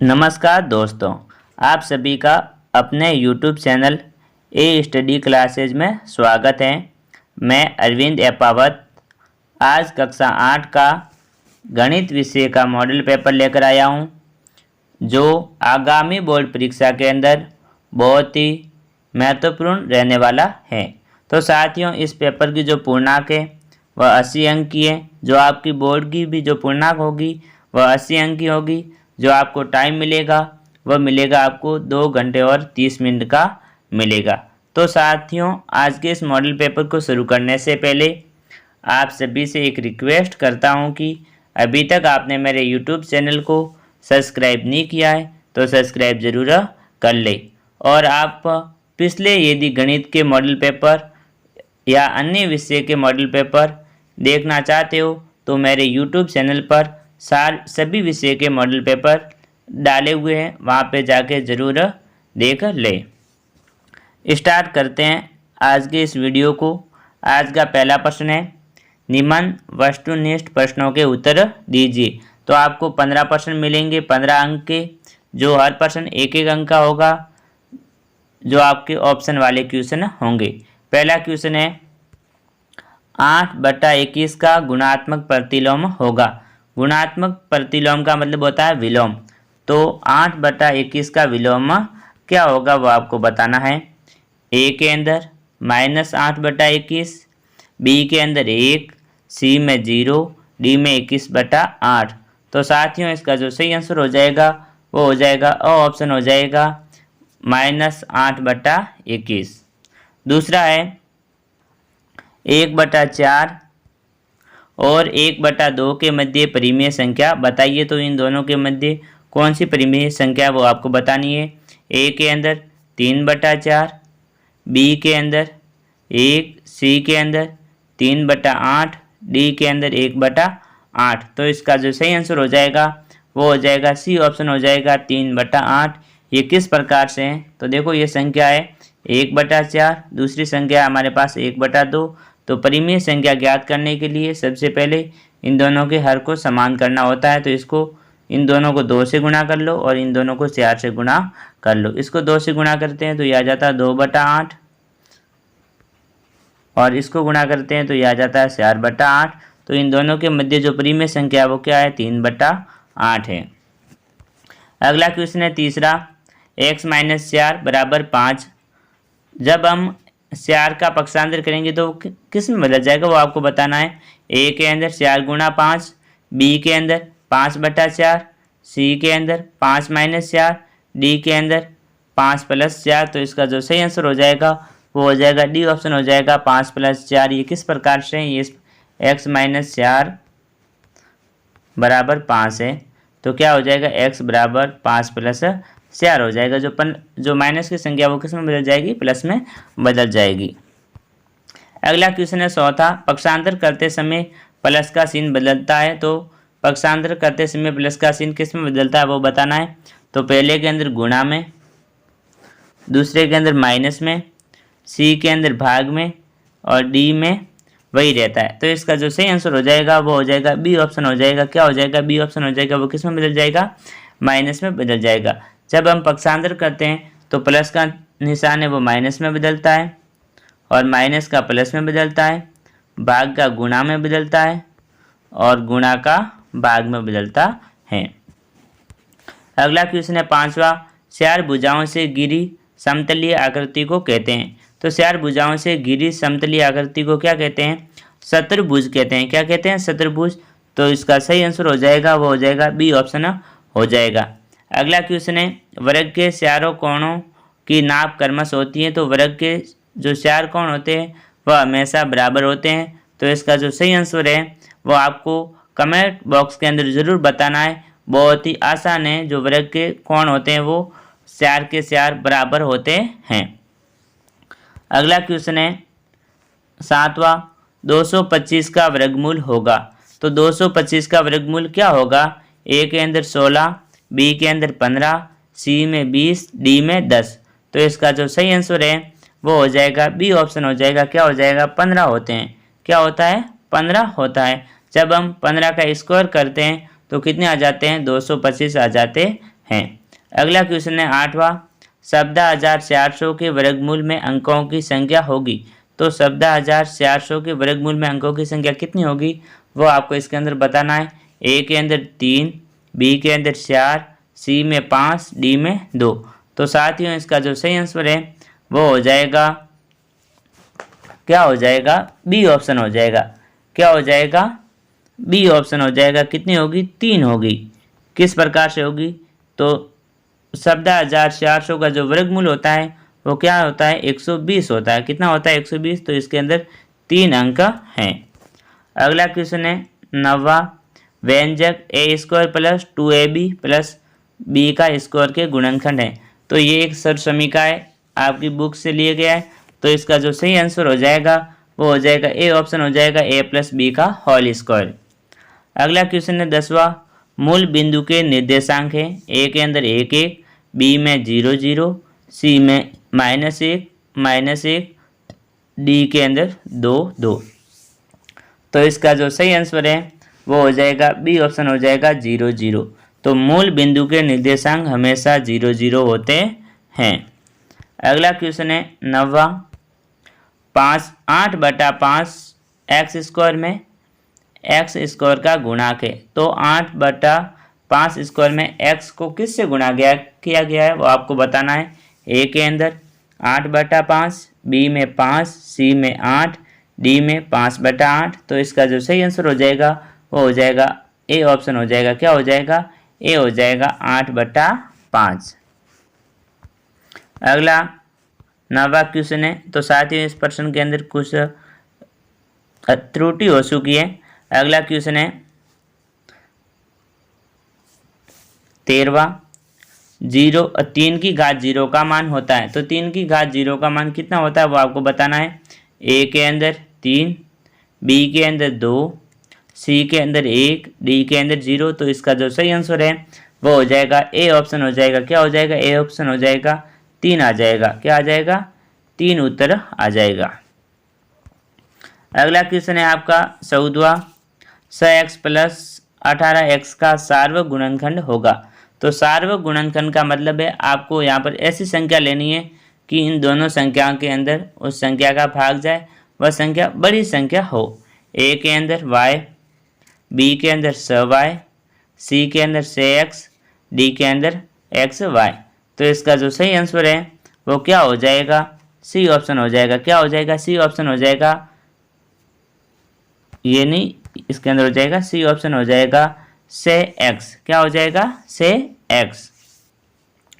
नमस्कार दोस्तों, आप सभी का अपने YouTube चैनल ए स्टडी क्लासेज में स्वागत है। मैं अरविंद एपावत आज कक्षा 8 का गणित विषय का मॉडल पेपर लेकर आया हूं, जो आगामी बोर्ड परीक्षा के अंदर बहुत ही महत्वपूर्ण रहने वाला है। तो साथियों, इस पेपर की जो पूर्णांक है वह 80 अंक की है। जो आपकी बोर्ड की भी जो पूर्णांक होगी वह 80 अंक की होगी। जो आपको टाइम मिलेगा वह मिलेगा आपको 2 घंटे और 30 मिनट का मिलेगा। तो साथियों, आज के इस मॉडल पेपर को शुरू करने से पहले आप सभी से एक रिक्वेस्ट करता हूं कि अभी तक आपने मेरे YouTube चैनल को सब्सक्राइब नहीं किया है तो सब्सक्राइब ज़रूर कर ले। और आप पिछले यदि गणित के मॉडल पेपर या अन्य विषय के मॉडल पेपर देखना चाहते हो तो मेरे YouTube चैनल पर सभी विषय के मॉडल पेपर डाले हुए हैं, वहाँ पे जाके ज़रूर देख ले। स्टार्ट करते हैं आज के इस वीडियो को। आज का पहला प्रश्न है, निम्न वस्तुनिष्ठ प्रश्नों के उत्तर दीजिए। तो आपको 15 प्रश्न मिलेंगे, 15 अंक के, जो हर प्रश्न एक एक अंक का होगा, जो आपके ऑप्शन वाले क्वेश्चन होंगे। पहला क्वेश्चन है, 8/21 का गुणात्मक प्रतिलोम होगा। गुणात्मक प्रतिलोम का मतलब होता है विलोम। तो 8/21 का विलोम क्या होगा वो आपको बताना है। ए के अंदर -8/21, बी के अंदर 1, सी में 0, डी में 21/8। तो साथियों, इसका जो सही आंसर हो जाएगा वो हो जाएगा ऑप्शन हो जाएगा -8/21। दूसरा है 1/4 और 1/2 के मध्य परिमेय संख्या बताइए। तो इन दोनों के मध्य कौन सी परिमेय संख्या वो आपको बतानी है। ए के अंदर 3/4, बी के अंदर 1, सी के अंदर 3/8, डी के अंदर 1/8। तो इसका जो सही आंसर हो जाएगा वो हो जाएगा सी ऑप्शन हो जाएगा 3/8। ये किस प्रकार से है तो देखो, ये संख्या है 1/4, दूसरी संख्या हमारे पास 1/2। तो परिमेय संख्या ज्ञात करने के लिए सबसे पहले इन दोनों के हर को समान करना होता है। तो इसको इन दोनों को 2 से गुणा कर लो और इन दोनों को 4 से गुणा कर लो। इसको 2 से गुणा करते हैं तो यह आ जाता है 2/8 और इसको गुणा करते हैं तो यह आ जाता है 4/8। तो इन दोनों के मध्य जो परिमेय संख्या है वो क्या है, 3/8 है। अगला क्वेश्चन है तीसरा, x - 4 = 5। जब हम 4 का पक्षांतर करेंगे तो किस में बदल जाएगा वो आपको बताना है। ए के अंदर 4 × 5, बी के अंदर 5/4, सी के अंदर 5 - 4, डी के अंदर 5 + 4। तो इसका जो सही आंसर हो जाएगा वो हो जाएगा डी ऑप्शन हो जाएगा 5 + 4। ये किस प्रकार से है, ये x - 4 = 5 है। तो क्या हो जाएगा, x = 5 + 4 हो जाएगा। जो माइनस की संख्या वो किस में बदल जाएगी, प्लस में बदल जाएगी। अगला क्वेश्चन है चौथा, पक्षांतर करते समय प्लस का चिन्ह बदलता है। तो पक्षांतर करते समय प्लस का चिन्ह किस में बदलता है वो बताना है। तो पहले के अंदर गुणा में, दूसरे के अंदर माइनस में, सी के अंदर भाग में और डी में वही रहता है। तो इसका जो सही आंसर हो जाएगा वो हो जाएगा बी ऑप्शन हो जाएगा। क्या हो जाएगा, बी ऑप्शन हो जाएगा। वो किस में बदल जाएगा, माइनस में बदल जाएगा। जब हम पक्षांतर करते हैं तो प्लस का निशान है वो माइनस में बदलता है और माइनस का प्लस में बदलता है, भाग का गुणा में बदलता है और गुणा का भाग में बदलता है। अगला क्वेश्चन है पांचवा, 4 भुजाओं से घिरी समतलीय आकृति को कहते हैं। तो 4 भुजाओं से घिरी समतलीय आकृति को क्या कहते हैं, चतुर्भुज कहते हैं। क्या कहते हैं, चतुर्भुज। तो इसका सही आंसर हो जाएगा वो हो जाएगा बी ऑप्शन हो जाएगा। अगला क्वेश्चन है, वर्ग के चारों कोणों की नाप क्रमश होती है। तो वर्ग के जो 4 कोण होते हैं वह हमेशा बराबर होते हैं। तो इसका जो सही आंसर है वो आपको कमेंट बॉक्स के अंदर ज़रूर बताना है। बहुत ही आसान है, जो वर्ग के कोण होते हैं वो 4 के 4 बराबर होते हैं। अगला क्वेश्चन है सातवां, 225 का वर्गमूल होगा। तो 225 का वर्गमूल क्या होगा, ए के अंदर 16, बी के अंदर 15, सी में 20, डी में 10। तो इसका जो सही आंसर है वो हो जाएगा बी ऑप्शन हो जाएगा। क्या हो जाएगा, 15 होते हैं। क्या होता है, 15 होता है। जब हम 15 का स्क्वायर करते हैं तो कितने आ जाते हैं, 225 आ जाते हैं। अगला क्वेश्चन है 8वां, 17,400 के वर्गमूल में अंकों की संख्या होगी। तो 17,400 के वर्गमूल में अंकों की संख्या कितनी होगी वो आपको इसके अंदर बताना है। ए के अंदर 3, बी के अंदर 4, सी में 5, डी में 2। तो साथियों इसका जो सही आंसर है वो हो जाएगा, क्या हो जाएगा, बी ऑप्शन हो जाएगा। क्या हो जाएगा, बी ऑप्शन हो जाएगा। कितनी होगी, 3 होगी। किस प्रकार से होगी, तो 17,400 का जो वर्गमूल होता है वो क्या होता है, 120 होता है। कितना होता है, 120। तो इसके अंदर 3 अंक हैं। अगला क्वेश्चन है 9वां, व्यंजक A square plus 2ab plus B का स्क्वायर के गुणनखंड है। तो ये एक सर्व समीकरण है, आपकी बुक से लिए गया है। तो इसका जो सही आंसर हो जाएगा वो हो जाएगा ए ऑप्शन हो जाएगा, ए प्लस बी का होल स्क्वायर। अगला क्वेश्चन है 10वां, मूल बिंदु के निर्देशांक है। ए के अंदर 1 1, बी में 0 0, सी में -1 डी के अंदर 2 2। तो इसका जो सही आंसर है वो हो जाएगा, बी ऑप्शन हो जाएगा 0 0। तो मूल बिंदु के निर्देशांक हमेशा 0 0 होते हैं। अगला क्वेश्चन है 9वां, 8/5 एक्स स्क्वायर में एक्स स्क्वायर का गुणांक है। तो 8/5 स्क्वायर में एक्स को किससे गुणा किया गया है वो आपको बताना है। ए के अंदर 8/5, बी में 5, सी में 8, डी में 5/8। तो इसका जो सही आंसर हो जाएगा वो हो जाएगा, ए ऑप्शन हो जाएगा। क्या हो जाएगा, ए हो जाएगा 8/5। अगला 9वां क्वेश्चन है। तो साथ ही इस प्रश्न के अंदर कुछ त्रुटि हो चुकी है। अगला क्वेश्चन है 13वां, 3 की घात 0 का मान होता है। तो 3 की घात 0 का मान कितना होता है वो आपको बताना है। ए के अंदर 3, बी के अंदर 2, सी के अंदर 1, डी के अंदर 0। तो इसका जो सही आंसर है वो हो जाएगा, ए ऑप्शन हो जाएगा। क्या हो जाएगा, ए ऑप्शन हो जाएगा, 3 आ जाएगा। क्या आ जाएगा, 3 उत्तर आ जाएगा। अगला क्वेश्चन है आपका 14वां, 6x प्लस 18x का सार्वक गुणनखंड होगा। तो सार्वक गुणनखंड का मतलब है आपको यहाँ पर ऐसी संख्या लेनी है कि इन दोनों संख्याओं के अंदर उस संख्या का भाग जाए, वह संख्या बड़ी संख्या हो। ए के अंदर y, बी के अंदर 6y, सी के अंदर 6x, डी के अंदर xy। तो इसका जो सही आंसर है वो क्या हो जाएगा, सी ऑप्शन हो जाएगा। क्या हो जाएगा, सी ऑप्शन हो जाएगा। ये नहीं, इसके अंदर हो जाएगा, सी ऑप्शन हो जाएगा 6x। क्या हो जाएगा, 6x,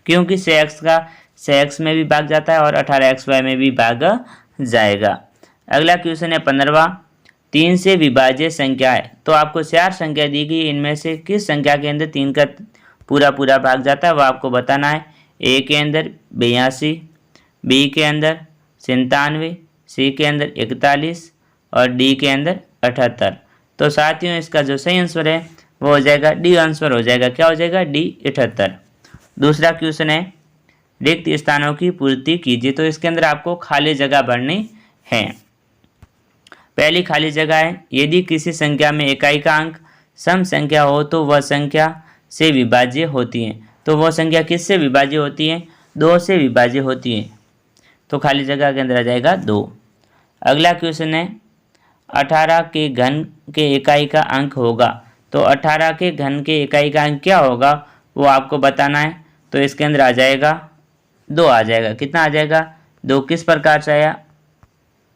क्योंकि 6x का 6x में भी भाग जाता है और 18xy में भी भाग जाएगा। अगला क्वेश्चन है 15वां, 3 से विभाज्य संख्या है। तो आपको 4 संख्या दी गई, इनमें से किस संख्या के अंदर 3 का पूरा भाग जाता है वो आपको बताना है। ए के अंदर 82, बी के अंदर 97, सी के अंदर 41 और डी के अंदर 78। तो साथियों इसका जो सही आंसर है वो हो जाएगा, डी आंसर हो जाएगा। क्या हो जाएगा, डी 78। दूसरा क्वेश्चन है रिक्त स्थानों की पूर्ति कीजिए। तो इसके अंदर आपको खाली जगह भरनी है। पहली खाली जगह है, यदि किसी संख्या में इकाई का अंक सम संख्या हो तो वह संख्या से विभाज्य होती है। तो वह संख्या किससे विभाज्य होती है, 2 से विभाज्य होती है। तो खाली जगह के अंदर आ जाएगा 2। अगला क्वेश्चन है 18 के घन के इकाई का अंक होगा। तो 18 के घन के इकाई का अंक क्या होगा वो आपको बताना है। तो इसके अंदर आ जाएगा 2 आ जाएगा। कितना आ जाएगा, 2। किस प्रकार से आया,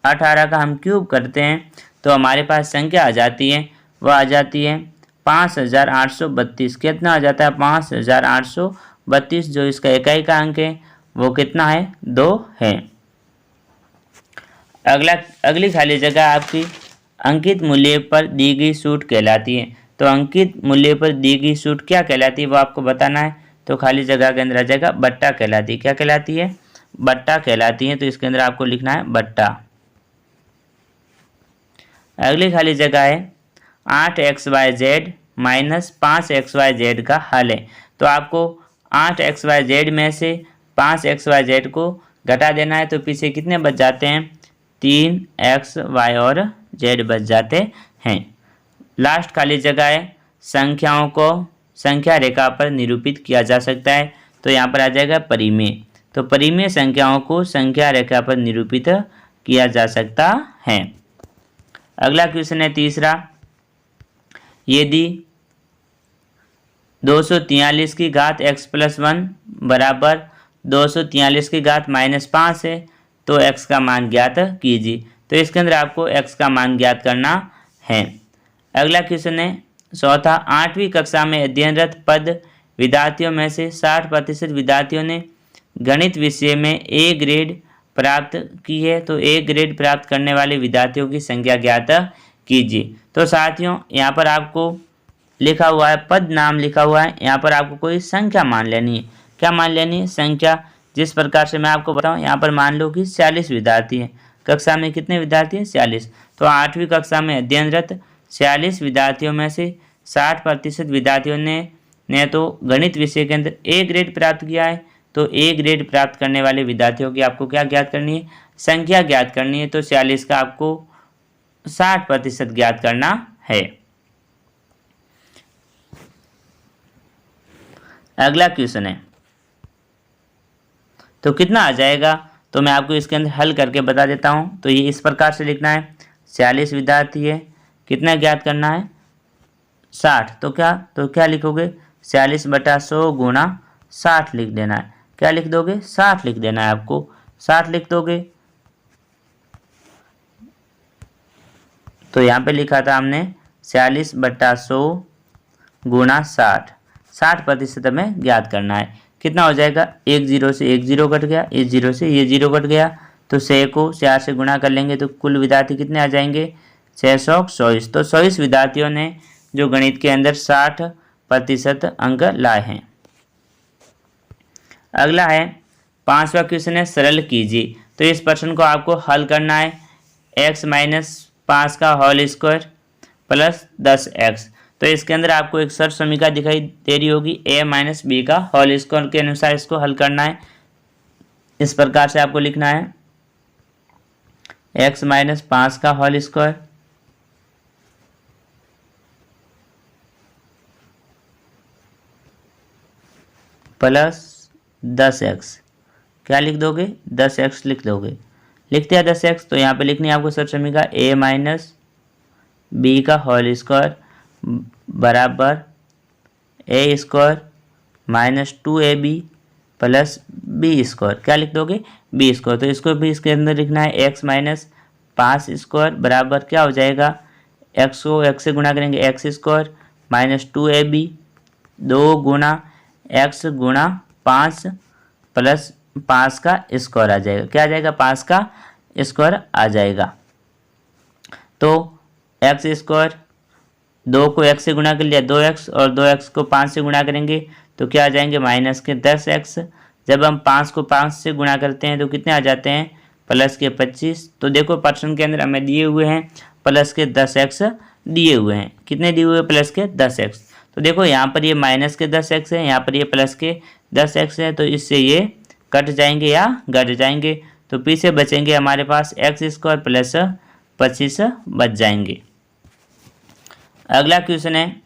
18 का हम क्यूब करते हैं तो हमारे पास संख्या आ जाती है, वह आ जाती है 5832। कितना आ जाता है, 5832। जो इसका इकाई का अंक है वो कितना है, 2 है। अगली खाली जगह आपकी अंकित मूल्य पर दी गई सूट कहलाती है। तो अंकित मूल्य पर दी गई सूट क्या कहलाती है वो आपको बताना है। तो खाली जगह के अंदर आ जाएगा बट्टा कहलाती है। क्या कहलाती है, बट्टा कहलाती है। तो इसके अंदर आपको लिखना है बट्टा। अगली खाली जगह है 8xyz माइनस 5xyz का हल है। तो आपको 8xyz में से 5xyz को घटा देना है। तो पीछे कितने बच जाते हैं, 3xy और z बच जाते हैं। लास्ट खाली जगह है संख्याओं को संख्या रेखा पर निरूपित किया जा सकता है? तो यहाँ पर आ जाएगा परिमेय। तो परिमेय संख्याओं को संख्या रेखा पर निरूपित किया जा सकता है। अगला क्वेश्चन है तीसरा, यदि 243 की घात x प्लस 1 बराबर 243 की घात माइनस 5 है तो x का मान ज्ञात कीजिए। तो इसके अंदर आपको x का मान ज्ञात करना है। अगला क्वेश्चन है चौथा, 8वीं कक्षा में अध्ययनरत पद विद्यार्थियों में से 60% विद्यार्थियों ने गणित विषय में ए ग्रेड प्राप्त की है। तो ए ग्रेड प्राप्त करने वाले विद्यार्थियों की संख्या ज्ञात कीजिए। तो साथियों यहाँ पर आपको लिखा हुआ है, पद नाम लिखा हुआ है, यहाँ पर आपको कोई संख्या मान लेनी है। क्या मान लेनी है? संख्या। जिस प्रकार से मैं आपको बताऊँ, यहाँ पर मान लो कि 46 विद्यार्थी हैं। कक्षा में कितने विद्यार्थी हैं? 46। तो 8वीं कक्षा में अध्ययनरत 46 विद्यार्थियों में से 60% विद्यार्थियों ने तो गणित विषय के अंदर ए ग्रेड प्राप्त किया है। तो ए ग्रेड प्राप्त करने वाले विद्यार्थियों की आपको क्या ज्ञात करनी है? संख्या ज्ञात करनी है। तो 46 का आपको 60% ज्ञात करना है। अगला क्वेश्चन है, तो कितना आ जाएगा? तो मैं आपको इसके अंदर हल करके बता देता हूँ। तो ये इस प्रकार से लिखना है, 46 विद्यार्थी है, कितना ज्ञात करना है? 60। तो क्या लिखोगे? 46/100 गुणा 60 लिख देना है। क्या लिख दोगे? 60 लिख देना है आपको। 60 लिख दोगे। तो यहाँ पे लिखा था हमने 46/100 गुणा 60। 60% हमें ज्ञात करना है। कितना हो जाएगा? एक जीरो से एक जीरो कट गया, इस जीरो से ये जीरो कट गया। तो 6 को 4 से गुणा कर लेंगे तो कुल विद्यार्थी कितने आ जाएंगे? 624। तो 24 विद्यार्थियों ने जो गणित के अंदर 60% अंक लाए हैं। अगला है 5वां क्वेश्चन है, सरल कीजिए। तो इस प्रश्न को आपको हल करना है। x माइनस 5 का होल स्क्वायर प्लस 10x। तो इसके अंदर आपको एक सर्व समीकरण दिखाई दे रही होगी, a माइनस बी का होल स्क्वायर के अनुसार इसको हल करना है। इस प्रकार से आपको लिखना है, x माइनस 5 का होल स्क्वायर प्लस 10x। क्या लिख दोगे? 10x लिख दोगे। लिख दिया 10x। तो यहाँ पे लिखनी है आपको सर्व समीकरण a माइनस बी का होल स्क्वायर बराबर A square minus 2ab plus B square. क्या लिख दोगे? B square. तो इसको भी इसके अंदर लिखना है, x माइनस 5 स्क्वायर बराबर क्या हो जाएगा? x को x से गुणा करेंगे x स्क्वायर माइनस 2ab 2 गुणा x गुणा 5 प्लस 5 का स्क्वायर आ जाएगा। क्या आ जाएगा? 5 का स्क्वायर आ जाएगा। तो एक्स स्क्वायर 2 को x से गुणा कर लिया 2x और 2x को 5 से गुणा करेंगे तो क्या आ जाएंगे? माइनस के 10x। जब हम 5 को 5 से गुणा करते हैं तो कितने आ जाते हैं? प्लस के 25। तो देखो प्रश्न के अंदर हमें दिए हुए हैं प्लस के 10x दिए हुए हैं। कितने दिए हुए हैं? प्लस के 10x। तो देखो यहाँ पर ये माइनस के 10x है, यहाँ पर ये प्लस के 10x है। तो इससे ये कट जाएंगे या घट जाएंगे। तो पीछे बचेंगे हमारे पास x स्क्वायर प्लस 25 बच जाएंगे। अगला क्वेश्चन है,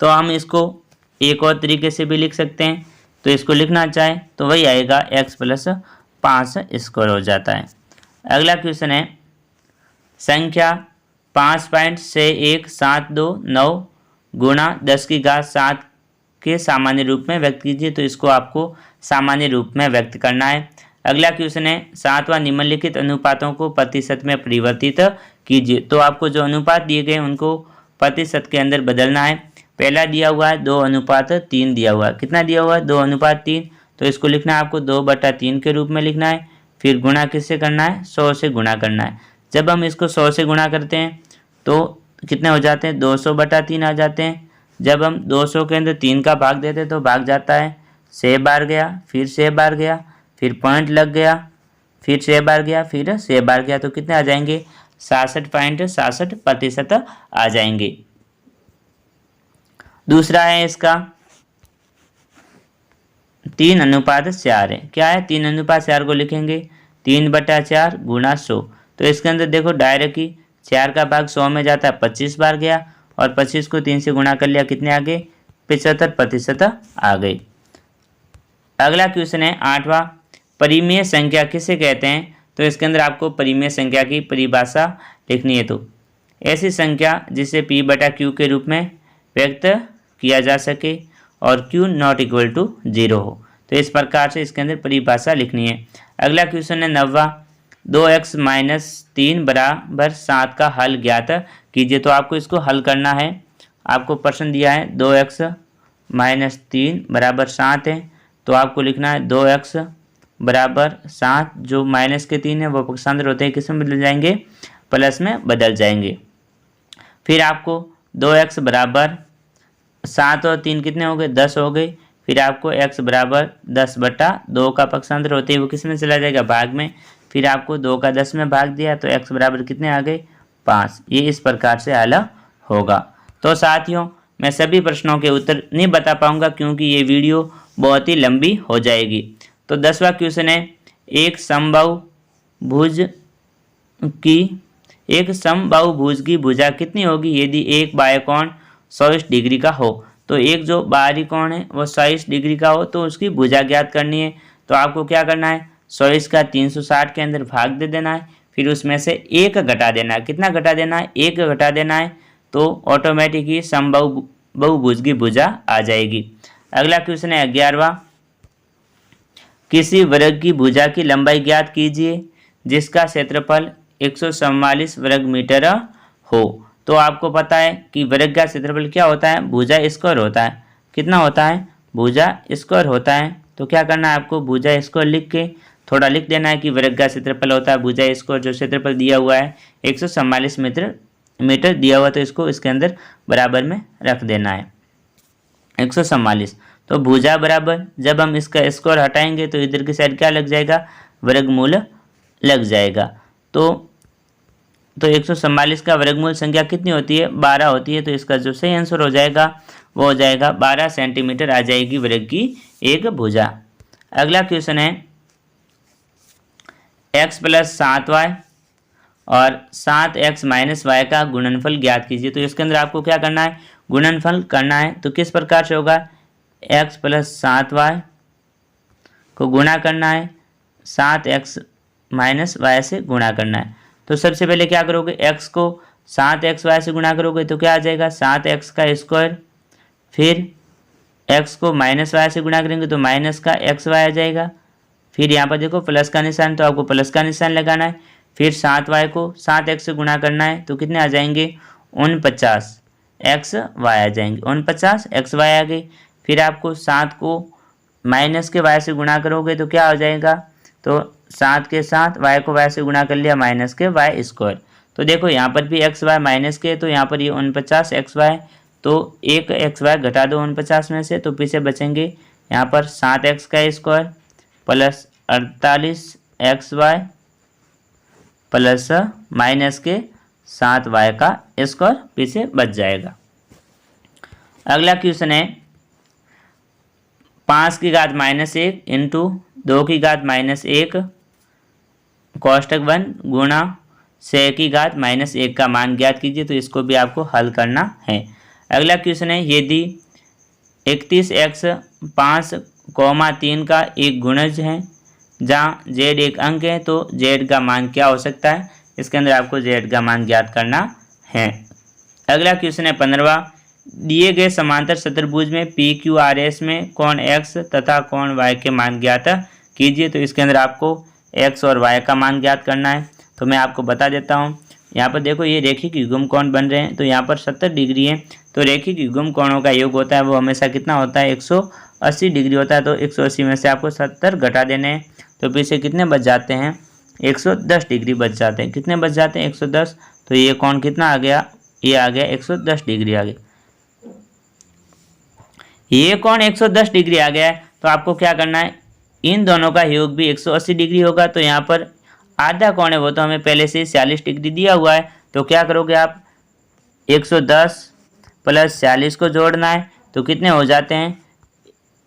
तो हम इसको एक और तरीके से भी लिख सकते हैं। तो इसको लिखना चाहे तो वही आएगा, x प्लस 5 स्क्वायर हो जाता है। अगला क्वेश्चन है, संख्या 5.6172 गुणा 10 की घात 7 के सामान्य रूप में व्यक्त कीजिए। तो इसको आपको सामान्य रूप में व्यक्त करना है। अगला क्वेश्चन है, 7वां निम्नलिखित अनुपातों को प्रतिशत में परिवर्तित कीजिए। तो आपको जो अनुपात दिए गए उनको प्रतिशत के अंदर बदलना है। पहला दिया हुआ है 2:3 दिया हुआ है। कितना दिया हुआ है? 2:3। तो इसको लिखना है आपको 2/3 के रूप में लिखना है। फिर गुणा किससे करना है? 100 से गुणा करना है। जब हम इसको 100 से गुणा करते हैं तो कितने हो जाते हैं? 200/3 आ जाते हैं। जब हम 200 के अंदर 3 का भाग देते हैं तो भाग जाता है 6 बार गया, फिर 6 बार गया, फिर पॉइंट लग गया, फिर 6 बार गया, फिर 6 बार गया। तो कितने आ जाएंगे? 66.66% आ जाएंगे। दूसरा है इसका 3:4 है। क्या है? 3:4 को लिखेंगे 3/4 गुणा 100। तो इसके अंदर देखो डायरेक्ट ही 4 का भाग 100 में जाता है, 25 बार गया और 25 को 3 से गुणा कर लिया, कितने आ गए? 75% आ गई। अगला क्वेश्चन है 8वां, परिमेय संख्या किसे कहते हैं? तो इसके अंदर आपको परिमेय संख्या की परिभाषा लिखनी है। तो ऐसी संख्या जिसे p बटा q के रूप में व्यक्त किया जा सके और q नॉट इक्वल टू 0 हो। तो इस प्रकार से इसके अंदर परिभाषा लिखनी है। अगला क्वेश्चन है 9वां, 2x - 3 बराबर 7 का हल ज्ञात कीजिए। तो आपको इसको हल करना है। आपको प्रश्न दिया है 2x - 3 बराबर 7 है, तो आपको लिखना है 2x बराबर 7, जो माइनस के 3 है वो पक्षांतर होते हैं किस में बदल जाएंगे? प्लस में बदल जाएंगे। फिर आपको 2x बराबर 7 और 3 कितने हो गए? 10 हो गए। फिर आपको x बराबर 10/2 का पक्षांतर होते हैं वो किस में चला जाएगा? भाग में। फिर आपको 2 का 10 में भाग दिया तो x बराबर कितने आ गए? 5। ये इस प्रकार से हल होगा। तो साथियों, मैं सभी प्रश्नों के उत्तर नहीं बता पाऊंगा क्योंकि ये वीडियो बहुत ही लंबी हो जाएगी। तो 10वां क्वेश्चन है, एक समबाहु भुज की भुजा कितनी होगी यदि एक बाह्य कोण 120 डिग्री का हो? तो एक जो बाहरी कोण है वो 120 डिग्री का हो तो उसकी भुजा ज्ञात करनी है। तो आपको क्या करना है? 120 का 360 के अंदर भाग दे देना है, फिर उसमें से एक घटा देना है। कितना घटा देना है? एक घटा देना है, तो ऑटोमेटिक ही समबाहु की भुजा आ जाएगी। अगला क्वेश्चन है 11वां, किसी वर्ग की भुजा की लंबाई ज्ञात कीजिए जिसका क्षेत्रफल 144 वर्ग मीटर हो। तो आपको पता है कि वर्ग का क्षेत्रफल क्या होता है? भुजा स्क्वायर होता है। कितना होता है? भुजा स्क्वायर होता है। तो क्या करना है आपको? भुजा स्क्वायर लिख के थोड़ा लिख देना है कि वर्ग का क्षेत्रफल होता है भुजा स्क्वायर। जो क्षेत्रफल दिया हुआ है 144 मीटर दिया हुआ, तो इसको इसके अंदर बराबर में रख देना है 144। तो भुजा बराबर, जब हम इसका स्क्वायर हटाएंगे तो इधर की साइड क्या लग जाएगा? वर्गमूल लग जाएगा। तो 144 का वर्गमूल संख्या कितनी होती है? 12 होती है। तो इसका जो सही आंसर हो जाएगा वो हो जाएगा 12 सेंटीमीटर आ जाएगी वर्ग की एक भुजा। अगला क्वेश्चन है x + 7y और 7x - y का गुणनफल ज्ञात कीजिए। तो इसके अंदर आपको क्या करना है? गुणनफल करना है। तो किस प्रकार से होगा? x + 7y को गुणा करना है, 7x - y से गुणा करना है। तो सबसे पहले क्या करोगे? x को 7xy से गुणा करोगे तो क्या आ जाएगा? 7x का स्क्वायर। फिर x को -y से गुणा करेंगे तो माइनस का xy आ जाएगा। फिर यहाँ पर देखो प्लस का निशान, तो आपको प्लस का निशान लगाना है। फिर 7y को 7x से गुणा करना है तो कितने आ जाएंगे? 49xy आ जाएंगे। 49xy आ गई। फिर आपको 7 को माइनस के y से गुणा करोगे तो क्या हो जाएगा? तो 7 के साथ y को y से गुणा कर लिया माइनस के y स्क्वायर। तो देखो यहाँ पर भी xy माइनस के, तो यहाँ पर ये 49xy, तो एक xy घटा दो 49 में से, तो पीछे बचेंगे यहाँ पर 7x का square plus 48xy plus minus के 7y का स्क्वायर पीछे बच जाएगा। अगला क्वेश्चन है 5 की घात -1 इंटू 2 की घात -1 कोष्टक 1 गुणा 6 की घात -1 का मान ज्ञात कीजिए। तो इसको भी आपको हल करना है। अगला क्वेश्चन है यदि 31x 5,3 का एक गुणज है जहाँ z एक अंक है तो z का मान क्या हो सकता है? इसके अंदर आपको z का मान ज्ञात करना है। अगला क्वेश्चन है 15वां, दिए गए समांतर चतुर्भुज में PQRS में कोण x तथा कोण y के मान ज्ञात कीजिए। तो इसके अंदर आपको x और y का मान ज्ञात करना है। तो मैं आपको बता देता हूँ। यहाँ पर देखो ये रेखिक युग्म कोण बन रहे हैं, तो यहाँ पर 70 डिग्री है। तो रेखिक युग्म कोणों का योग होता है वो हमेशा कितना होता है? 180 डिग्री होता है। तो 180 में से आपको 70 घटा देने हैं, तो पीछे कितने बच जाते हैं? 110 डिग्री बच जाते हैं। कितने बच जाते हैं? 110। तो ये कोण कितना आ गया? ये आ गया 110 डिग्री आ गया। ये कोण 110 डिग्री आ गया है, तो आपको क्या करना है? इन दोनों का योग भी 180 डिग्री होगा। तो यहाँ पर आधा कोण है वो तो हमें पहले से 40 डिग्री दिया हुआ है। तो क्या करोगे आप? 110 प्लस 40 को जोड़ना है, तो कितने हो जाते हैं?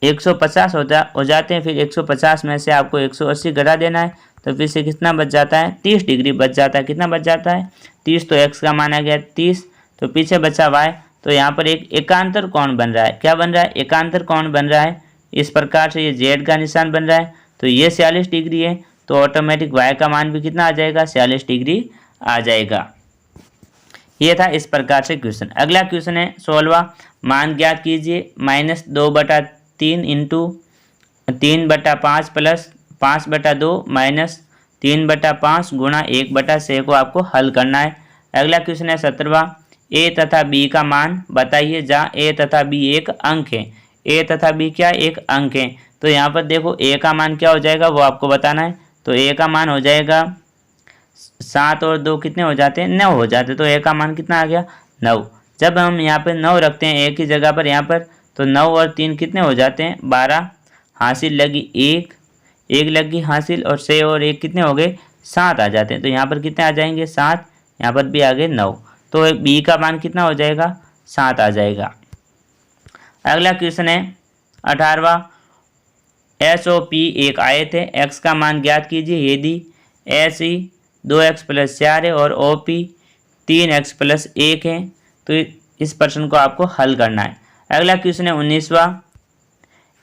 150 हो जाते हैं। फिर 150 में से आपको 180 घटा देना है, तो फिर से कितना बच जाता है? 30 डिग्री बच जाता है। कितना बच जाता है? 30। तो x का मान आ गया 30, तो पीछे बचा y, तो यहाँ पर एक एकांतर कोण बन रहा है। क्या बन रहा है? एकांतर कोण बन रहा है। इस प्रकार से ये जेड का निशान बन रहा है, तो ये 46 डिग्री है, तो ऑटोमेटिक वाई का मान भी कितना आ जाएगा? 46 डिग्री आ जाएगा। ये था इस प्रकार से क्वेश्चन। अगला क्वेश्चन है 16वां, मान ज्ञात कीजिए। -2/3 इंटू 3/5 प्लस 5/2 माइनस 3/5 गुणा 1/6 को आपको हल करना है। अगला क्वेश्चन है 17वां, ए तथा बी का मान बताइए, जहाँ ए तथा बी एक अंक है। ए तथा बी क्या? एक अंक है। तो यहाँ पर देखो ए का मान क्या हो जाएगा वो आपको बताना है। तो ए का मान हो जाएगा 7 और 2 कितने हो जाते हैं? 9 हो जाते हैं। तो ए का मान कितना आ गया? 9। जब हम यहाँ पे 9 रखते हैं ए की जगह पर यहाँ पर, तो 9 और 3 कितने हो जाते हैं? 12। हासिल लगी 1 लगी हासिल, और 6 और 1 कितने हो गए? 7 आ जाते हैं। तो यहाँ पर कितने आ जाएंगे? 7। यहाँ पर भी आ गए 9। तो बी का मान कितना हो जाएगा? 7 आ जाएगा। अगला क्वेश्चन है 18वां, एस ओ पी एक आयत है, एक्स का मान ज्ञात कीजिए। यदि एस ई 2x + 4 है और ओ पी 3x + 1 है, तो इस प्रश्न को आपको हल करना है। अगला क्वेश्चन है 19वां,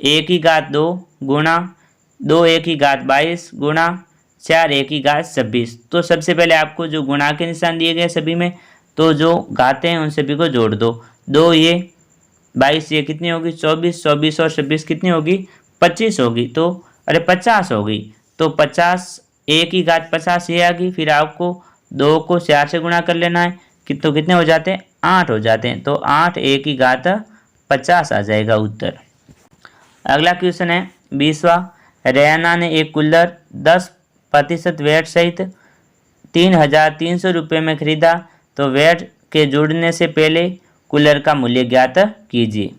1/2 गुणा 2(1)22 गुणा 4(1)26। तो सबसे पहले आपको जो गुणा के निशान दिए गए सभी में, तो जो घाते हैं उन सभी को जोड़ दो। 2 ये 22 ये कितनी होगी? 24 24 और 26 कितनी होगी? 25 होगी। तो अरे 50 होगी। तो 50 1/50 ये आ गई। फिर आपको 2 को 4 से गुणा कर लेना है, तो कितने हो जाते हैं? 8 हो जाते हैं। तो 8 1/50 आ जाएगा उत्तर। अगला क्वेश्चन है 20वां, रेहाना ने एक कूलर 10% वैट सहित 3,300 रुपये में खरीदा, तो वैट के जुड़ने से पहले कूलर का मूल्य ज्ञात कीजिए।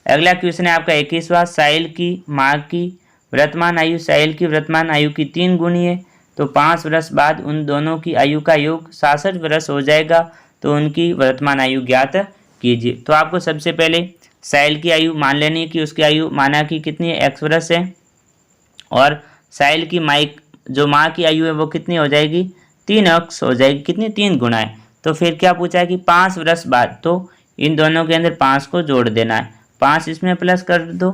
अगला क्वेश्चन है आपका 21वां, साहिल की माँ की वर्तमान आयु साहिल की वर्तमान आयु की 3 गुनी है, तो 5 वर्ष बाद उन दोनों की आयु का योग 66 वर्ष हो जाएगा, तो उनकी वर्तमान आयु ज्ञात कीजिए। तो आपको सबसे पहले साहिल की आयु मान लेनी है कि उसकी आयु माना कि कितनी है? x वर्ष है, और साहिल की जो माँ की आयु है वो कितनी हो जाएगी? 3x हो जाएगी। कितनी? 3 गुना है। तो फिर क्या पूछा है कि 5 वर्ष बाद, तो इन दोनों के अंदर 5 को जोड़ देना है। 5 इसमें प्लस कर दो,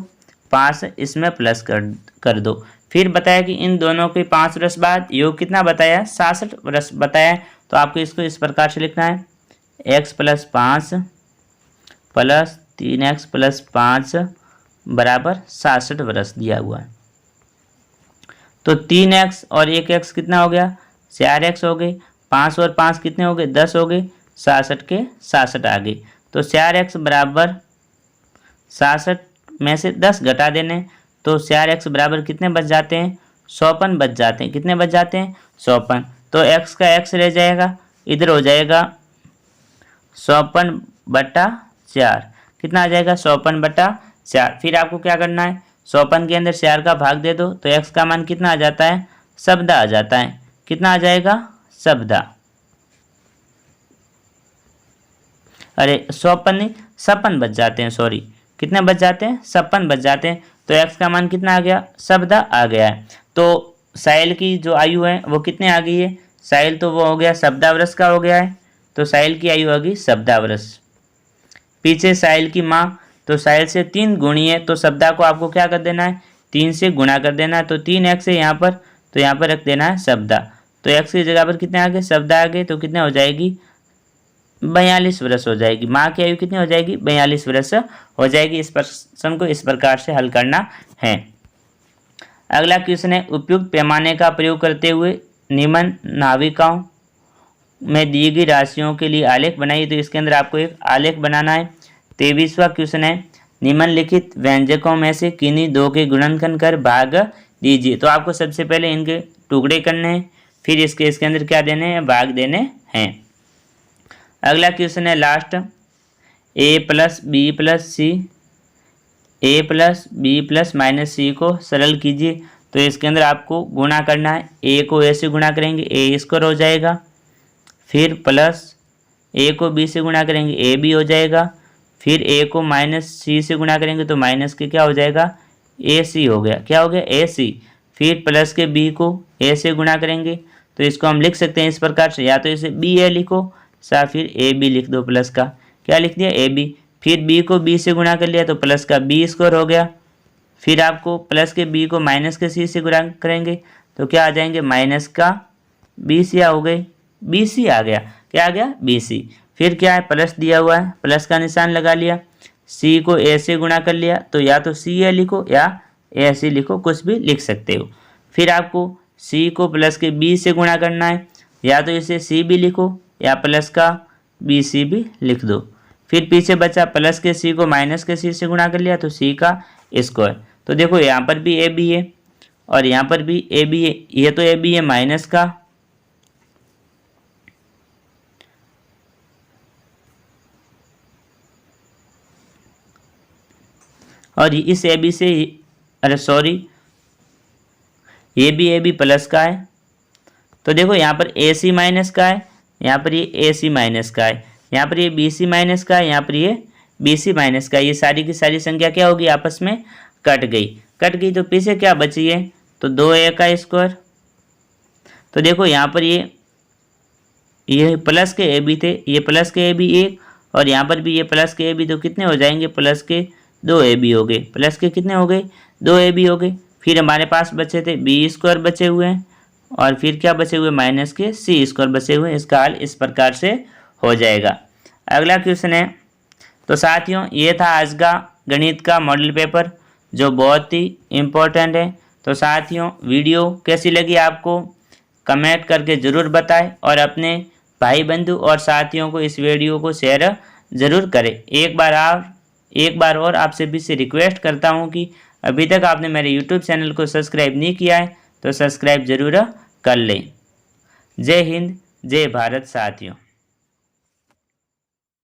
5 इसमें प्लस कर दो। फिर बताया कि इन दोनों के 5 वर्ष बाद योग कितना बताया? 66 वर्ष बताया। तो आपको इसको इस प्रकार से लिखना है, x + 5 + 3x + 5 बराबर 66 वर्ष दिया हुआ है। तो 3x और 1x कितना हो गया? 4x हो गए। 5 और 5 कितने हो गए? 10 हो गए। 66 के 66 आ गए। तो 4x बराबर 66 में से 10 घटा देने, तो 4x बराबर कितने बच जाते हैं? 54 बच जाते हैं। कितने बच जाते हैं? 54। तो x का x रह जाएगा, इधर हो जाएगा 54/4। कितना आ जाएगा? 54/4। फिर आपको क्या करना है? 54 के अंदर 4 का भाग दे दो, तो x का मान कितना आ जाता है? 17 आ जाता है। कितना आ जाएगा? 17। अरे 54 नहीं, 56 बच जाते हैं, सॉरी। कितने बच जाते हैं? 56 बच जाते हैं। तो x का मान कितना आ गया? 17 आ गया है। तो साहिल की जो आयु है वो कितने आ गई है? साहिल तो वो हो गया 17 वर्ष का हो गया है, तो साहिल की आयु होगी 17 वर्ष। पीछे साहिल की माँ, तो साहिल से 3 गुणी है, तो 17 को आपको क्या कर देना है? 3 से गुणा कर देना है। तो 3x है यहाँ पर, तो यहाँ पर रख देना है 17। तो x की जगह पर कितने आ गए? 17 आ गए। तो कितने हो जाएगी? 42 वर्ष हो जाएगी। माँ की आयु कितनी हो जाएगी? 42 वर्ष हो जाएगी। इस प्रश्न को इस प्रकार से हल करना है। अगला क्वेश्चन है, उपयुक्त पैमाने का प्रयोग करते हुए निम्न नाविकाओं में दी गई राशियों के लिए आलेख बनाइए। तो इसके अंदर आपको एक आलेख बनाना है। 23वां क्वेश्चन है, निम्नलिखित व्यंजकों में से किन्हीं 2 के गुणनखंड कर भाग दीजिए। तो आपको सबसे पहले इनके टुकड़े करने हैं, फिर इसके अंदर क्या देने हैं? भाग देने हैं। अगला क्वेश्चन है last, a + b + c, a + b + -c को सरल कीजिए। तो इसके अंदर आपको गुणा करना है। a को a से गुणा करेंगे, a² हो जाएगा। फिर प्लस a को b से गुणा करेंगे, ab हो जाएगा। फिर a को -c से गुणा करेंगे, तो माइनस के क्या हो जाएगा? ac हो गया। क्या हो गया? ac। फिर प्लस के b को a से गुणा करेंगे, तो इसको हम लिख सकते हैं इस प्रकार से, या तो इसे ba लिखो या फिर ab लिख दो प्लस का। क्या लिख दिया ए बी। फिर बी को बी से गुणा कर लिया तो प्लस का बी स्क्वायर हो गया। फिर आपको प्लस के बी को माइनस के सी से गुणा करेंगे तो क्या आ जाएंगे माइनस का बी सी हो गई, बी सी आ गया। क्या आ गया बी सी। फिर क्या है प्लस दिया हुआ है, प्लस का निशान लगा लिया। सी को ए से गुणा कर लिया तो या तो सी ए लिखो या ए सी लिखो, कुछ भी लिख सकते हो। फिर आपको सी को प्लस के बी से गुणा करना है, या तो इसे सी भी लिखो या प्लस का बी सी भी लिख दो। फिर पीछे बचा प्लस के सी को माइनस के सी से गुणा कर लिया तो सी का स्क्वायर। तो देखो यहाँ पर भी ए बी है और यहाँ पर भी ए बी है, ये तो ए बी है माइनस का, और इस ए बी से, अरे सॉरी, ये भी ए बी प्लस का है। तो देखो यहाँ पर ए सी माइनस का है, यहाँ पर ये ए सी माइनस का है, यहाँ पर ये बी सी माइनस का है, यहाँ पर ये बी सी माइनस का है। ये सारी की सारी संख्या क्या होगी आपस में कट गई तो पीछे क्या बची है तो 2a का स्क्वायर। तो देखो यहाँ पर ये प्लस के ए बी थे, ये प्लस के ए बी एक, और यहाँ पर भी ये प्लस के ए बी, तो कितने हो जाएंगे प्लस के 2a बी हो गए, प्लस के कितने हो गए 2a बी हो गए। फिर हमारे पास बचे थे बी स्क्वायर बचे हुए हैं, और फिर क्या बचे हुए माइनस के सी स्क्वायर बचे हुए हैं। इसका हल इस प्रकार से हो जाएगा। अगला क्वेश्चन है, तो साथियों ये था आज का गणित का मॉडल पेपर जो बहुत ही इम्पोर्टेंट है। तो साथियों वीडियो कैसी लगी आपको कमेंट करके ज़रूर बताएं, और अपने भाई बंधु और साथियों को इस वीडियो को शेयर ज़रूर करें। एक बार और आपसे भी से रिक्वेस्ट करता हूं कि अभी तक आपने मेरे YouTube चैनल को सब्सक्राइब नहीं किया है तो सब्सक्राइब ज़रूर कर लें। जय हिंद, जय भारत साथियों।